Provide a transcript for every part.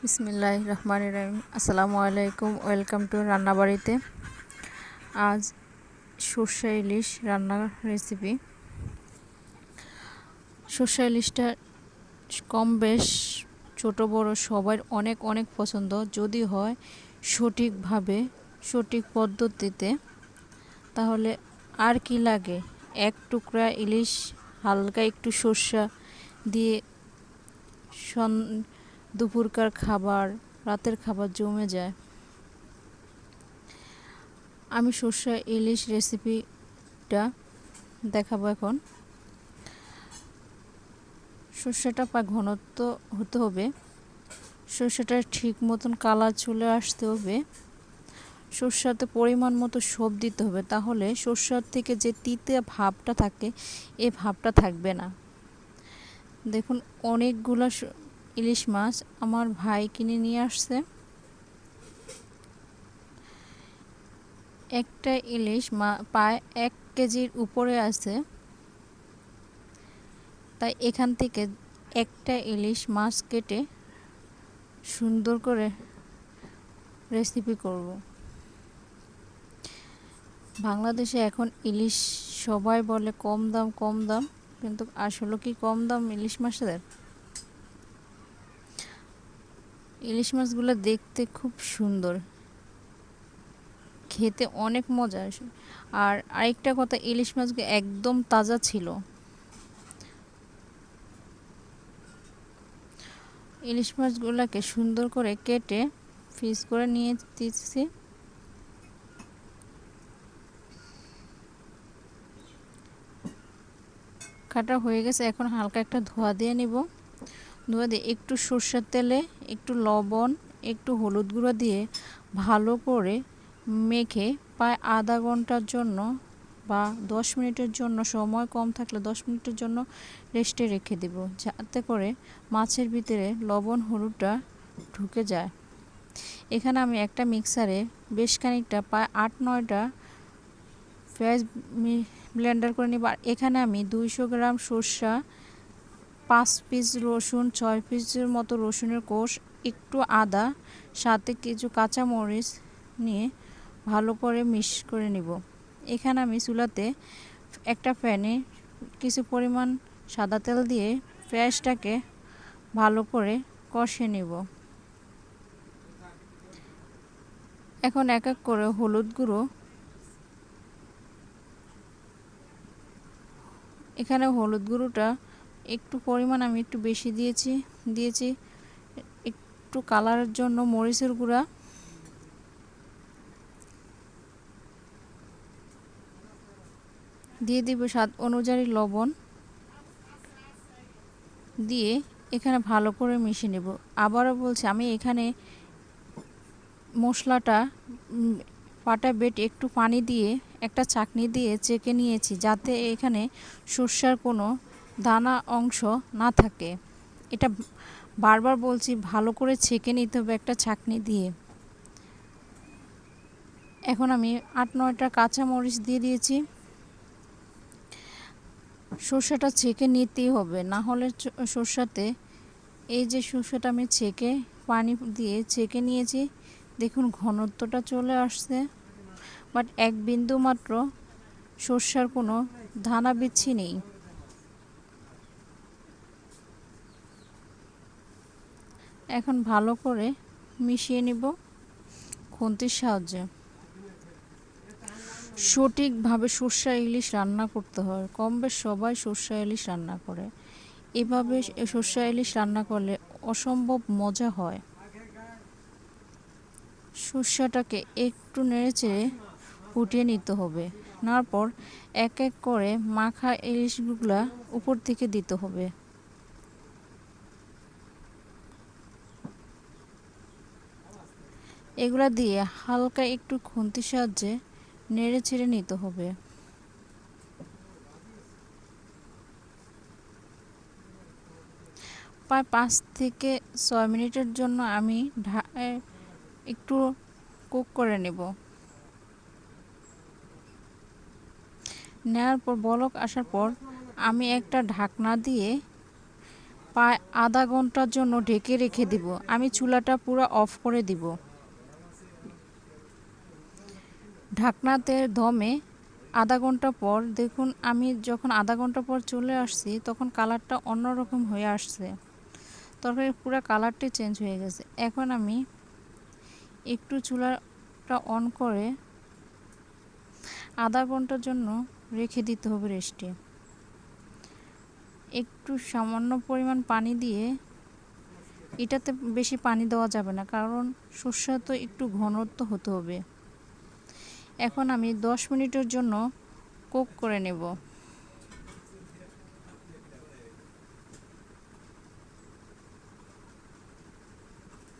বিসমিল্লাহির রহমানির রহিম। আসসালামু আলাইকুম, ওয়েলকাম টু রান্নাবাড়িতে। আজ সর্ষে ইলিশ রান্নার রেসিপি। সর্ষে ইলিশটা কম বেশ ছোট বড় সবার অনেক অনেক পছন্দ, যদি হয় সঠিকভাবে সঠিক পদ্ধতিতে। তাহলে আর কি লাগে, এক টুকরা ইলিশ হালকা একটু সর্ষা দিয়ে দুপুরকার খাবার, রাতের খাবার জমে যায়। আমি সর্ষে ইলিশ রেসিপিটা দেখাবো এখন। সর্ষেটা ঘনত্ব হতে হবে, সর্ষেটা ঠিক মতন কালার চলে আসতে হবে, সর্ষাতে পরিমাণ মতো সব দিতে হবে, তাহলে সর্ষার থেকে যে তিতে ভাবটা থাকে এই ভাবটা থাকবে না। দেখুন, অনেকগুলো ইলিশ মাছ আমার ভাই কিনে নিয়ে আসছে। একটা ইলিশ প্রায় 1 কেজির উপরে আছে, তাই এখান থেকে একটা ইলিশ মাছ কেটে সুন্দর করে রেসিপি করব। বাংলাদেশে এখন ইলিশ সবাই বলে কম দাম কম দাম, কিন্তু আসলে কি কম দাম ইলিশ মাছের? ইলিশ মাছগুলো দেখতে খুব সুন্দর, খেতে অনেক মজা আসে। আর আরেকটা কথা, ইলিশ মাছগুলো একদম তাজা ছিল। ইলিশ মাছগুলোকে সুন্দর করে কেটে পিস করে নিয়ে দিচ্ছি। কাটা হয়ে গেছে, এখন হালকা একটা ধোয়া দিয়ে নিব। ধোয়া দিয়ে একটু সরষের তেলে একটু লবণ একটু হলুদ গুঁড়ো দিয়ে ভালো করে মেখে প্রায় আধা ঘন্টার জন্য বা 10 মিনিটের জন্য, সময় কম থাকলে 10 মিনিটের জন্য রেস্টে রেখে দেব, যাতে করে মাছের ভিতরে লবণ হলুদটা ঢুকে যায়। এখানে আমি একটা মিক্সারে বেশ খানিকটা প্রায় 8-9টা পেঁয়াজ ব্লেন্ডার করে নিব। আর এখানে আমি 200 গ্রাম সরষা, 5 পিস রসুন, 6 পিসের মতো রসুনের কোষ, একটু আদা, সাথে কিছু কাঁচামরিচ নিয়ে ভালো করে মিক্স করে নিব। এখানে আমি চুলাতে একটা প্যানে কিছু পরিমাণ সাদা তেল দিয়ে পেঁয়াজটাকে ভালো করে কষে নিব। এখন এক এক করে হলুদ গুঁড়ো, এখানে হলুদ গুঁড়োটা একটু পরিমাণ আমি একটু বেশি দিয়েছি একটু কালারের জন্য। মরিচের গুঁড়া দিয়ে দিব, স্বাদ অনুযায়ী লবণ দিয়ে এখানে ভালো করে মিশিয়ে নেব। আবারও বলছি, আমি এখানে মশলাটা পাটা বেটে একটু পানি দিয়ে একটা চাকনি দিয়ে চেকে নিয়েছি, যাতে এখানে সর্ষার কোনো দানা অংশ না থাকে। এটা বারবার বলছি, ভালো করে ছেঁকে নিতে হবে একটা ছাঁকনি দিয়ে। এখন আমি 8-9টা কাঁচামরিচ দিয়ে দিয়েছি। সর্ষেটা ছেঁকে নিতেই হবে, না হলে সর্ষাতে, এই যে সর্ষেটা আমি ছেঁকে পানি দিয়ে ছেঁকে নিয়েছি, দেখুন ঘনত্বটা চলে আসছে, বাট এক বিন্দু মাত্র সর্ষার কোনো দানা বিচ্ছি নেই। এখন ভালো করে মিশিয়ে নিব খুন্তির সাহায্যে। সঠিকভাবে সর্ষে ইলিশ রান্না করতে হয়, কম বেশ সবাই সর্ষে ইলিশ রান্না করে। এভাবে সর্ষে ইলিশ রান্না করলে অসম্ভব মজা হয়। সর্ষেটাকে একটু নেড়েচেড়ে ফুটিয়ে নিতে হবে, তারপর এক এক করে মাখা ইলিশগুলা উপর থেকে দিতে হবে। এগুলা দিয়ে হালকা একটু খুন্তির সাহায্যে নেড়ে ছেড়ে নিতে হবে। প্রায় 5 থেকে 6 মিনিটের জন্য আমি একটু কুক করে নেব। নেওয়ার পর বলক আসার পর আমি একটা ঢাকনা দিয়ে প্রায় আধা ঘন্টার জন্য ঢেকে রেখে দিব। আমি চুলাটা পুরো অফ করে দিব। ঢাকনাতে দমে আধা ঘন্টা পর দেখুন, আমি যখন আধা ঘন্টা পর চলে আসছি তখন কালারটা অন্যরকম হয়ে আসছে। তরকারির পুরো কালারটাই চেঞ্জ হয়ে গেছে। এখন আমি একটু চুলাটা অন করে আধা ঘন্টার জন্য রেখে দিতে হবে রেস্টে। একটু সামান্য পরিমাণ পানি দিয়ে, এটাতে বেশি পানি দেওয়া যাবে না কারণ সরষা তো একটু ঘনত্ব হতে হবে। এখন আমি 10 মিনিটের জন্য কুক করে নেব।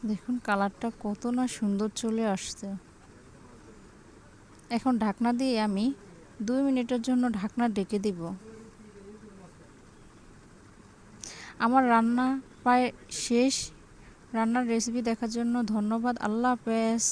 দেখুন কালারটা কত না সুন্দর চলে আসছে। এখন ঢাকনা দিয়ে আমি 2 মিনিটের জন্য ঢাকনা ঢেকে দিব। আমার রান্না প্রায় শেষ। রান্নার রেসিপি দেখার জন্য ধন্যবাদ। আল্লাহ হাফেজ।